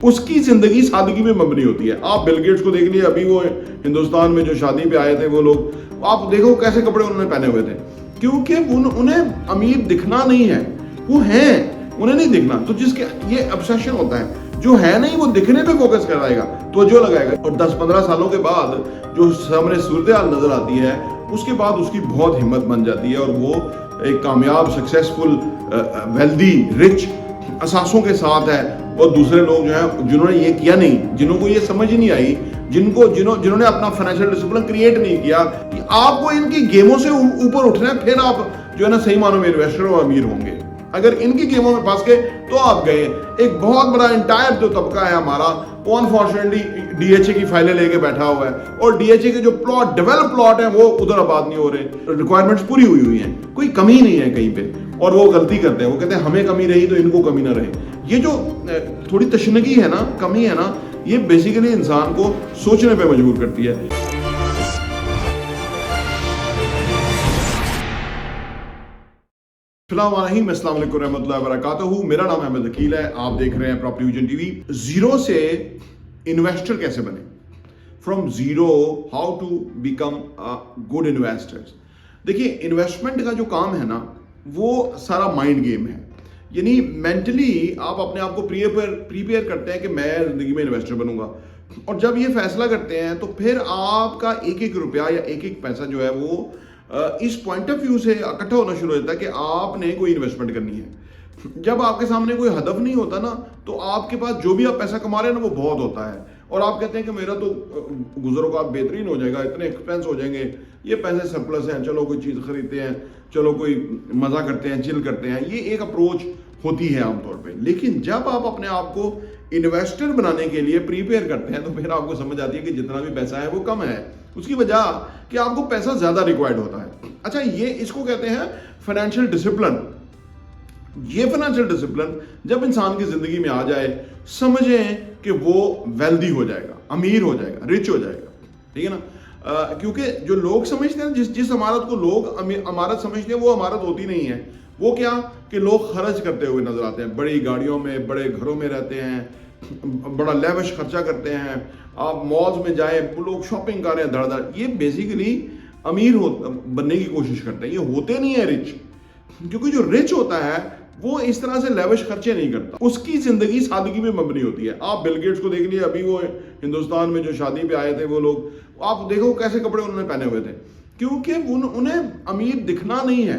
उसकी जिंदगी सादगी में मबनी होती है। आप बिल गेट्स को देख लिए, अभी वो हिंदुस्तान में जो शादी पे आए थे वो लोग, आप देखो कैसे कपड़े उन्होंने पहने हुए थे, क्योंकि उन्हें अमीर दिखना नहीं है, वो हैं, उन्हें नहीं दिखना। तो जिसके ये ऑब्सेशन होता है, जो है नहीं वो दिखने पे फोकस कराएगा, तो जो लगाएगा, और 10-15 सालों के बाद जो सामने सूरत हाल नजर आती है, उसके बाद उसकी बहुत हिम्मत बन जाती है और वो एक कामयाब, सक्सेसफुल, वेल्दी, रिच असासों के साथ है। और दूसरे लोग जो है जिन्होंने ये किया नहीं, जिनको ये समझ ही नहीं आई, जिन्होंने अपना फाइनेंशियल डिसिप्लिन क्रिएट नहीं किया कि आपको इनकी गेमों से ऊपर उठना है, फिर आप जो है ना सही मानों में इन्वेस्टर और अमीर होंगे। अगर इनकी गेमों में फंस गए तो आप गए। एक बहुत बड़ा इंटायर जो तबका है हमारा, वो अनफॉर्चुनेटली डीएचए की फाइलें लेके बैठा हुआ है, और डीएचए के जो प्लॉट, डेवलप प्लॉट है, वो उधर आबाद नहीं हो रहे। रिक्वायरमेंट्स पूरी हुई हैं, कोई कमी नहीं है कहीं पे, और वो गलती करते हैं। वो कहते हैं हमें कमी रही तो इनको कमी ना रहे। ये जो थोड़ी तशनगी है ना, कमी है ना, ये बेसिकली इंसान को सोचने पे मजबूर करती है। अस्सलाम वालेकुम रहमतुल्लाहि व बरकातहू। मेरा नाम अहमद अकील है, आप देख रहे हैं प्रॉपर्टी विजन टीवी। जीरो से इन्वेस्टर कैसे बने, from zero, how to become a good investors. देखिए, इन्वेस्टमेंट का जो काम है ना, वो सारा माइंड गेम है। यानी मेंटली आप अपने आप को प्रीपेयर करते हैं कि मैं जिंदगी में इन्वेस्टर बनूंगा, और जब ये फैसला करते हैं तो फिर आपका एक एक रुपया या एक एक पैसा जो है वो इस पॉइंट ऑफ व्यू से इकट्ठा होना शुरू हो जाता है कि आपने कोई इन्वेस्टमेंट करनी है। जब आपके सामने कोई हदफ नहीं होता ना, तो आपके पास जो भी आप पैसा कमा रहे हैं ना, वो बहुत होता है, और आप कहते हैं कि मेरा तो गुजरों का बेहतरीन हो जाएगा, इतने एक्सपेंस हो जाएंगे, ये पैसे सरप्लस हैं, चलो कोई चीज़ खरीदते हैं, चलो कोई मज़ा करते हैं, चिल करते हैं। ये एक अप्रोच होती है आमतौर पे। लेकिन जब आप अपने आप को इन्वेस्टर बनाने के लिए प्रीपेयर करते हैं, तो फिर आपको समझ आती है कि जितना भी पैसा है वो कम है। उसकी वजह कि आपको पैसा ज़्यादा रिक्वायर्ड होता है। अच्छा, ये इसको कहते हैं फाइनेंशियल डिसिप्लिन। ये फाइनेंशियल डिसिप्लिन जब इंसान की ज़िंदगी में आ जाए, समझें कि वो वेल्दी हो जाएगा, अमीर हो जाएगा, रिच हो जाएगा, ठीक है ना। क्योंकि जो लोग समझते हैं, जिस इमारत को लोग इमारत समझते हैं, वो इमारत होती नहीं है। वो क्या कि लोग खर्च करते हुए नजर आते हैं, बड़ी गाड़ियों में, बड़े घरों में रहते हैं, बड़ा लेविश खर्चा करते हैं। आप मॉल्स में जाएं, लोग शॉपिंग कर रहे हैं धड़-धड़। ये बेसिकली अमीर बनने की कोशिश करते हैं, ये होते नहीं है रिच। क्योंकि जो रिच होता है वो इस तरह से लेविश खर्चे नहीं करता, उसकी जिंदगी सादगी में मबनी होती है। आप बिल गेट्स को देख लिए, अभी वो हिंदुस्तान में जो शादी पे आए थे वो लोग, आप देखो कैसे कपड़े उन्होंने पहने हुए थे, क्योंकि उन्हें अमीर दिखना नहीं है,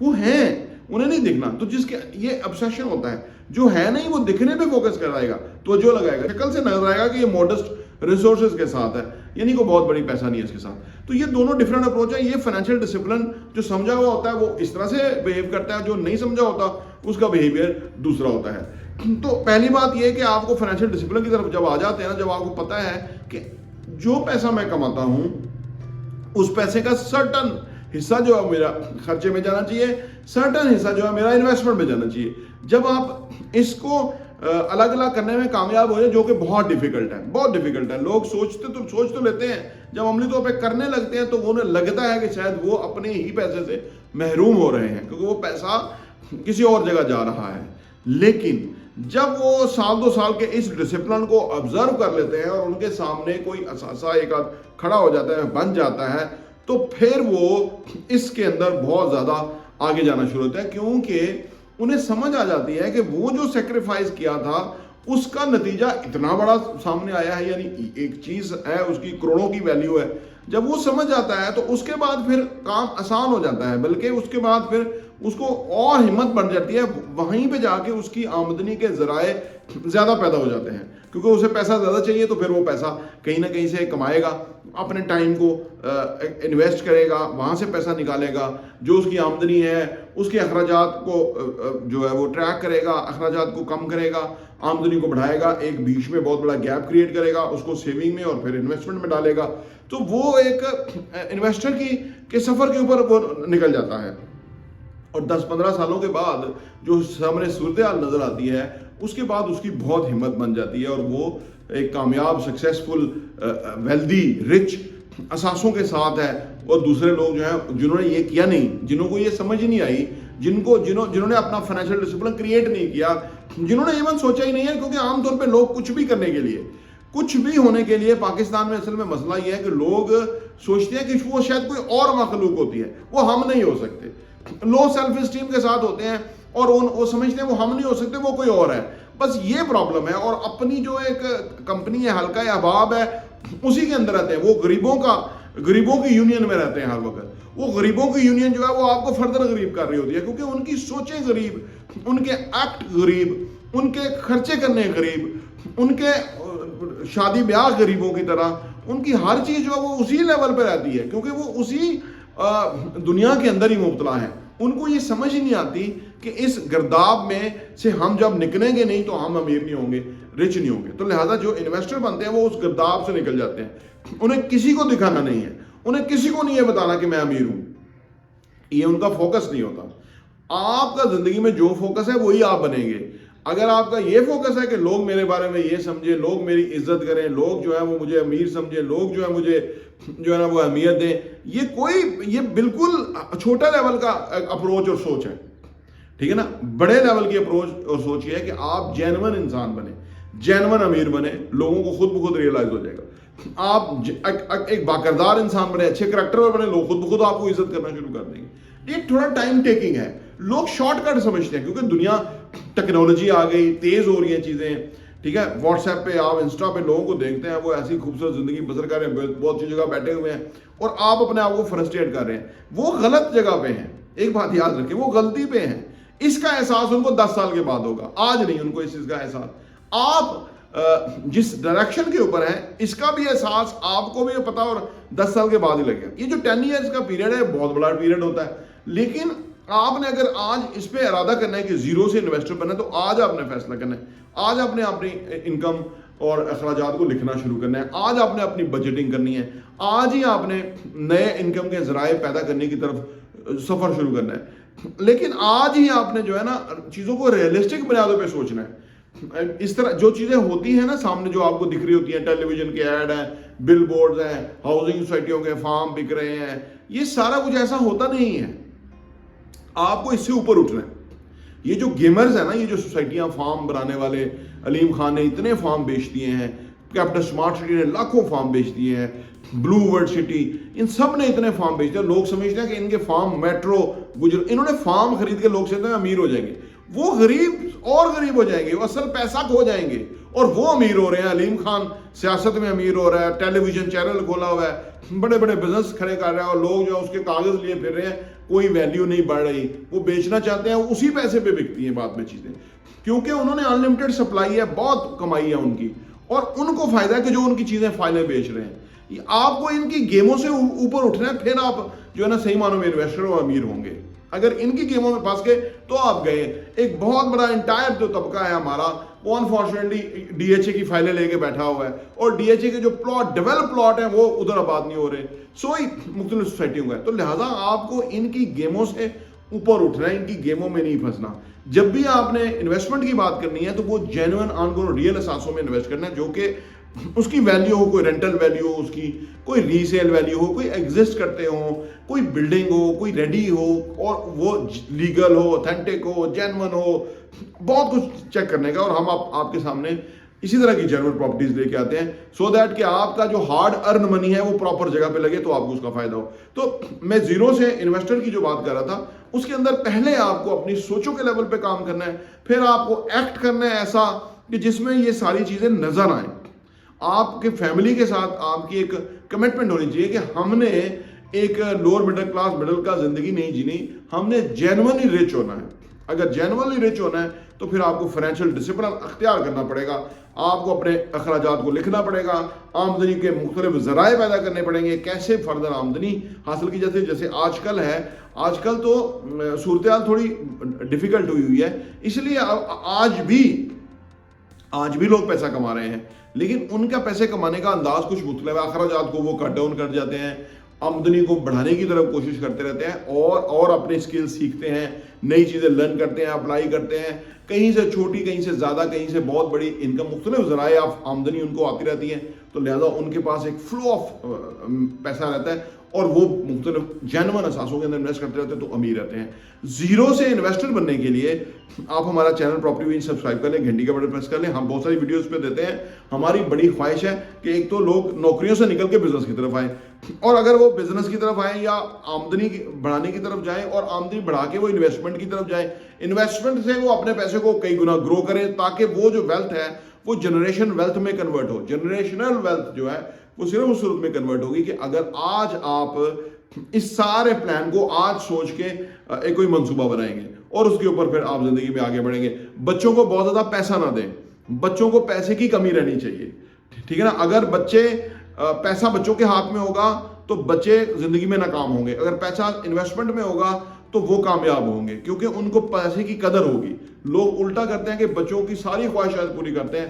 वो हैं, उन्हें नहीं दिखना। तो जिसके ये ऑब्सेशन होता है, जो है नहीं वो दिखने पे फोकस कराएगा, तो जो लगाएगा, शक्ल से नजर आएगा कि ये मॉडेस्ट रिसोर्सेज के साथ है, यानी कोई बहुत बड़ी पैसा नहीं है इसके साथ। तो ये दोनों डिफरेंट अप्रोच है। ये फाइनेंशियल डिसिप्लिन जो समझा हुआ होता है वो इस तरह से बिहेव करता है, जो नहीं समझा होता उसका बिहेवियर दूसरा होता है। तो पहली बात ये है कि आपको फाइनेंशियल डिसिप्लिन की तरफ जब आ जाते हैं ना, जब आपको पता है कि जो पैसा मैं कमाता हूं, उस पैसे का सर्टन हिस्सा जो है मेरा खर्चे में जाना चाहिए, सर्टन हिस्सा जो है मेरा इन्वेस्टमेंट में जाना चाहिए। जब आप इसको अलग अलग करने में कामयाब हो जाए, जो कि बहुत डिफिकल्ट है, बहुत डिफिकल्ट है। लोग सोच तो लेते हैं, जब अमली तौर पे करने लगते हैं तो उन्हें लगता है कि शायद वो अपने ही पैसे से महरूम हो रहे हैं, क्योंकि वो पैसा किसी और जगह जा रहा है। लेकिन जब वो साल 2 साल के इस डिसिप्लिन को ऑब्जर्व कर लेते हैं और उनके सामने कोई असासा एक आध खड़ा हो जाता है, बन जाता है, तो फिर वो इसके अंदर बहुत ज़्यादा आगे जाना शुरू होता है, क्योंकि उन्हें समझ आ जाती है कि वो जो सेक्रीफाइस किया था उसका नतीजा इतना बड़ा सामने आया है, यानी एक चीज़ है, उसकी करोड़ों की वैल्यू है। जब वो समझ आता है तो उसके बाद फिर काम आसान हो जाता है, बल्कि उसके बाद फिर उसको और हिम्मत बढ़ जाती है, वहीं पे जाके उसकी आमदनी के ज़राए ज़्यादा पैदा हो जाते हैं, क्योंकि उसे पैसा ज़्यादा चाहिए, तो फिर वो पैसा कहीं ना कहीं से कमाएगा, अपने टाइम को इन्वेस्ट करेगा, वहाँ से पैसा निकालेगा, जो उसकी आमदनी है उसके अखराजात को जो है वो ट्रैक करेगा, अखराजात को कम करेगा, आमदनी को बढ़ाएगा, एक बीच में बहुत बड़ा गैप क्रिएट करेगा, उसको सेविंग में और फिर इन्वेस्टमेंट में डालेगा। तो वो एक इन्वेस्टर के सफ़र के ऊपर वो निकल जाता है, और 10-15 सालों के बाद जो सामने सूरत हाल नजर आती है, उसके बाद उसकी बहुत हिम्मत बन जाती है, और वो एक कामयाब, सक्सेसफुल, वेल्दी, रिच असासों के साथ है। और दूसरे लोग जो हैं जिन्होंने ये किया नहीं, जिनको ये समझ ही नहीं आई, जिन्होंने अपना फाइनेंशियल डिसिप्लिन क्रिएट नहीं किया, जिन्होंने इवन सोचा ही नहीं है, क्योंकि आमतौर पे लोग कुछ भी करने के लिए, कुछ भी होने के लिए, पाकिस्तान में असल में मसला ये है कि लोग सोचते हैं कि वो शायद कोई और मखलूक होती है, वो हम नहीं हो सकते, लो सेल्फ स्टीम के साथ होते हैं और वो समझते हैं वो हम नहीं हो सकते, वो कोई और है। बस ये प्रॉब्लम है। और अपनी जो एक कंपनी है, हल्का या अहबाब है, उसी के अंदर रहते हैं। वो गरीबों की यूनियन में रहते हैं हर वक्त। वो गरीबों की यूनियन जो है वो आपको फर्दर गरीब कर रही होती है, क्योंकि उनकी सोचें गरीब, उनके एक्ट गरीब, उनके खर्चे करने गरीब, उनके शादी ब्याह गरीबों की तरह, उनकी हर चीज़ जो है वो उसी लेवल पे रहती है, क्योंकि वो उसी दुनिया के अंदर ही मुब्तला है। उनको ये समझ ही नहीं आती कि इस गर्दाब में से हम जब निकलेंगे नहीं तो हम अमीर नहीं होंगे, रिच नहीं होंगे। तो लिहाजा जो इन्वेस्टर बनते हैं वो उस गर्दाब से निकल जाते हैं। उन्हें किसी को दिखाना नहीं है, उन्हें किसी को नहीं है बताना कि मैं अमीर हूं, ये उनका फोकस नहीं होता। आपका जिंदगी में जो फोकस है वही आप बनेंगे। अगर आपका ये फोकस है कि लोग मेरे बारे में ये समझे, लोग मेरी इज्जत करें, लोग जो है वो मुझे अमीर समझे, लोग जो है मुझे जो है ना वो अहमियत दें, ये बिल्कुल छोटा लेवल का अप्रोच और सोच है, ठीक है ना। बड़े लेवल की अप्रोच और सोच ये है कि आप जेन्युइन इंसान बने, जेन्युइन अमीर बने, लोगों को खुद ब खुद रियलाइज हो जाएगा। आप एक बाकरदार इंसान बने, अच्छे करैक्टर बने, लोग खुद ब खुद आपको इज्जत करना शुरू कर देंगे। ये थोड़ा टाइम टेकिंग है, लोग शॉर्टकट समझते हैं, क्योंकि दुनिया टेक्नोलॉजी आ गई, तेज हो रही है चीजें, ठीक है। व्हाट्सएप पे, आप इंस्टा पे लोगों को देखते हैं, वो ऐसी खूबसूरत जिंदगी बसर कर रहे हैं, बहुत सी जगह बैठे हुए हैं, और आप अपने आप को फ्रस्ट्रेट कर रहे हैं। वो गलत जगह पे हैं, एक बात याद रखें, वो गलती पे हैं। इसका एहसास उनको 10 साल के बाद होगा, आज नहीं उनको इस चीज का एहसास। आप जिस डायरेक्शन के ऊपर है, इसका भी एहसास आपको भी पता और 10 साल के बाद ही लगेगा। ये जो 10 ईयर्स का पीरियड है बहुत बड़ा पीरियड होता है, लेकिन आपने अगर आज इस पे इरादा करना है कि जीरो से इन्वेस्टर बनना है, तो आज आपने फैसला करना है। आज आपने अपनी इनकम और अखराजात को लिखना शुरू करना है, आज आपने अपनी बजटिंग करनी है, आज ही आपने नए इनकम के जराए पैदा करने की तरफ सफर शुरू करना है। लेकिन आज ही आपने जो है ना चीजों को रियलिस्टिक बुनियादों पे सोचना है। इस तरह जो चीजें होती हैं ना सामने, जो आपको दिख रही होती हैं, टेलीविजन के ऐड हैं, बिल बोर्ड हैं, हाउसिंग सोसाइटियों के फार्म बिक रहे हैं, ये सारा कुछ ऐसा होता नहीं है। आपको इससे ऊपर उठना है। ये जो गेमर्स है ना, ये जो सोसाइटियां फार्म बनाने वाले, अलीम खान ने इतने फार्म बेच दिए हैं, कैपिटल स्मार्ट सिटी ने लाखों फार्म बेच दिए हैं, ब्लू वर्ल्ड सिटी, इन सब ने इतने फार्म बेच दिए। लोग समझते हैं कि इनके फार्म मेट्रो गुजर, इन्होंने फार्म खरीद के लोग समझते हैं अमीर हो जाएंगे। वो गरीब और गरीब हो जाएंगे, वो असल पैसा खो जाएंगे और वो अमीर हो रहे हैं। अलीम खान सियासत में अमीर हो रहा है, टेलीविजन चैनल खोला हुआ है, बड़े बड़े बिजनेस खड़े कर रहा है, और लोग जो उसके कागज लिए फिर रहे हैं, कोई वैल्यू नहीं बढ़ रही। वो बेचना चाहते हैं, उसी पैसे पे बिकती हैं बाद में चीजें, क्योंकि उन्होंने अनलिमिटेड सप्लाई है, बहुत कमाई है उनकी, और उनको फायदा है कि जो उनकी चीजें फाइनल बेच रहे हैं। आपको इनकी गेमों से ऊपर उठना है, फिर आप जो है ना सही मानों में इन्वेस्टर और अमीर होंगे। अगर इनकी गेमों में फंस गए तो आप गए। एक बहुत बड़ा इंटायर जो तबका है हमारा, वो अनफॉर्चुनेटली डीएचए की फाइलें लेके बैठा हुआ है, और डीएचए के जो डेवलप प्लॉट हैं वो उधर आबाद नहीं हो रहे, सोई मुख्तलिफ सोसाइटियों का है। तो लिहाजा आपको इनकी गेमों से ऊपर उठना है, इनकी गेमों में नहीं फंसना। जब भी आपने इन्वेस्टमेंट की बात करनी है तो वो जेन्युइन ऑनगोइंग रियल असासों में इन्वेस्ट करना है, जो कि उसकी वैल्यू हो, कोई रेंटल वैल्यू हो, उसकी कोई रीसेल वैल्यू हो, कोई एग्जिस्ट करते हो, कोई बिल्डिंग हो, कोई रेडी हो, और वो लीगल हो, ऑथेंटिक हो, जेन्युइन हो, बहुत कुछ चेक करने का। और हम आपके सामने इसी तरह की जेन्युइन प्रॉपर्टीज लेके आते हैं, सो दैट कि आपका जो हार्ड अर्न मनी है वो प्रॉपर जगह पे लगे, तो आपको उसका फायदा हो। तो मैं जीरो से इन्वेस्टर की जो बात कर रहा था, उसके अंदर पहले आपको अपनी सोचों के लेवल पे काम करना है, फिर आपको एक्ट करना है ऐसा कि जिसमें ये सारी चीजें नजर आए। आपके फैमिली के साथ आपकी एक कमिटमेंट होनी चाहिए कि हमने एक lower middle class middle class जिंदगी नहीं जीनी, हमने जेन्युइनली रिच होना है। अगर जेन्युइनली रिच होना है तो फिर आपको फाइनेंशियल डिसिप्लिन अख्तियार करना पड़ेगा, आपको अपने अखराजात को लिखना पड़ेगा, आमदनी के मुख्तलिफ जराए पैदा करने पड़ेंगे, कैसे फर्दर आमदनी हासिल की जाती है। जैसे आजकल है, आजकल तो सूरत हाल थोड़ी डिफिकल्ट हुई है, इसलिए आज भी लोग पैसा कमा रहे हैं, लेकिन उनका पैसे कमाने का अंदाज कुछ मुख्तलिफ है। अखराजात को वो कट डाउन कर जाते हैं, आमदनी को बढ़ाने की तरफ कोशिश करते रहते हैं, और अपने स्किल सीखते हैं, नई चीज़ें लर्न करते हैं, अप्लाई करते हैं, कहीं से छोटी, कहीं से ज़्यादा, कहीं से बहुत बड़ी इनकम, मुख्तलिफ ज़राए आमदनी उनको आती रहती है। तो लिहाजा उनके पास एक फ्लो ऑफ पैसा रहता है, اور وہ مختلف جینوئن اثاثوں کے اندر انویسٹ کرتے رہتے ہیں تو امیر رہتے ہیں. زیرو سے انویسٹر بننے کے لیے آپ ہمارا چینل پراپرٹی ویژن سبسکرائب کر لیں, گھنٹی کا بٹن پریس کر لیں. ہم بہت ساری ویڈیوز پہ دیتے ہیں. ہماری بڑی خواہش ہے کہ ایک تو لوگ نوکریوں سے نکل کے بزنس کی طرف آئیں, اور اگر وہ بزنس کی طرف آئیں یا آمدنی بڑھانے کی طرف جائیں, اور آمدنی بڑھا کے وہ انویسٹمنٹ کی طرف جائیں, انویسٹمنٹ سے وہ اپنے پیسے کو کئی گنا گرو کریں, تاکہ وہ جو ویلتھ ہے وہ جنریشن ویلتھ میں کنورٹ ہو. جنریشنل ویلتھ جو ہے وہ صرف اس صورت میں کنورٹ ہوگی کہ اگر آج آپ اس سارے پلان کو آج سوچ کے ایک کوئی منصوبہ بنائیں گے, اور اس کے اوپر پھر آپ زندگی میں آگے بڑھیں گے. بچوں کو بہت زیادہ پیسہ نہ دیں, بچوں کو پیسے کی کمی رہنی چاہیے, ٹھیک ہے نا. اگر پیسہ بچوں کے ہاتھ میں ہوگا تو بچے زندگی میں ناکام ہوں گے. اگر پیسہ انویسٹمنٹ میں ہوگا تو وہ کامیاب ہوں گے, کیونکہ ان کو پیسے کی قدر ہوگی. لوگ الٹا کرتے ہیں کہ بچوں کی ساری خواہشات پوری کرتے ہیں,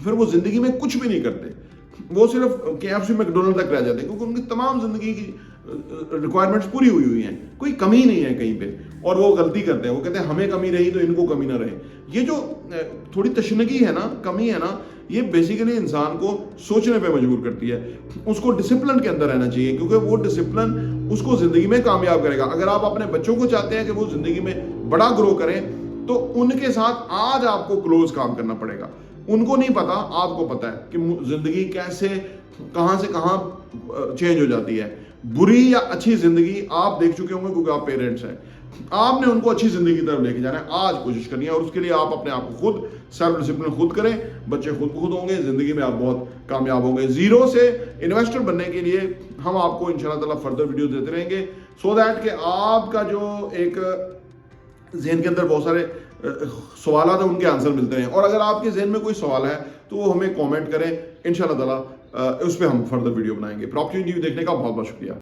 پھر وہ زندگی میں کچھ بھی نہیں کرتے, وہ صرف KFC میکڈونلڈ تک رہ جاتے ہیں, کیونکہ ان کی تمام زندگی کی ریکوائرمنٹس پوری ہوئی ہیں, کوئی کمی نہیں ہے کہیں پہ, اور وہ غلطی کرتے ہیں. وہ کہتے ہیں ہمیں کمی رہی تو ان کو کمی نہ رہے. یہ جو تھوڑی تشنگی ہے نا, کمی ہے نا, یہ بیسیکلی انسان کو سوچنے پہ مجبور کرتی ہے. اس کو ڈسپلن کے اندر رہنا چاہیے, کیونکہ وہ ڈسپلن اس کو زندگی میں کامیاب کرے گا. اگر آپ اپنے بچوں کو چاہتے ہیں کہ وہ زندگی میں بڑا گرو کریں, تو ان کے ساتھ آج آپ کو کلوز کام کرنا پڑے گا. ان کو نہیں پتا, آپ کو پتا ہے کہ زندگی کیسے کہاں سے کہاں چینج ہو جاتی ہے. بری یا اچھی زندگی آپ دیکھ چکے ہوں گے, کیونکہ آپ پیرنٹس ہیں. آپ نے ان کو اچھی زندگی کی طرف لے کے جانا ہے, آج کوشش کرنی ہے, اور اس کے لیے آپ اپنے آپ کو خود سیلف ڈسپلن خود کریں. بچے خود ہوں گے, زندگی میں آپ بہت کامیاب ہوں گے. زیرو سے انویسٹر بننے کے لیے ہم آپ کو انشاءاللہ تعالیٰ فردر ویڈیوز دیتے رہیں گے, سو دیٹ کہ آپ کا جو ایک ذہن کے اندر بہت سارے سوالات ہیں ان کے آنسر ملتے ہیں. اور اگر آپ کے ذہن میں کوئی سوال ہے تو وہ ہمیں کامنٹ کریں, انشاءاللہ تعالیٰ اس پہ ہم فردر ویڈیو بنائیں گے. پراپرٹی ویژن دیکھنے کا بہت بہت شکریہ.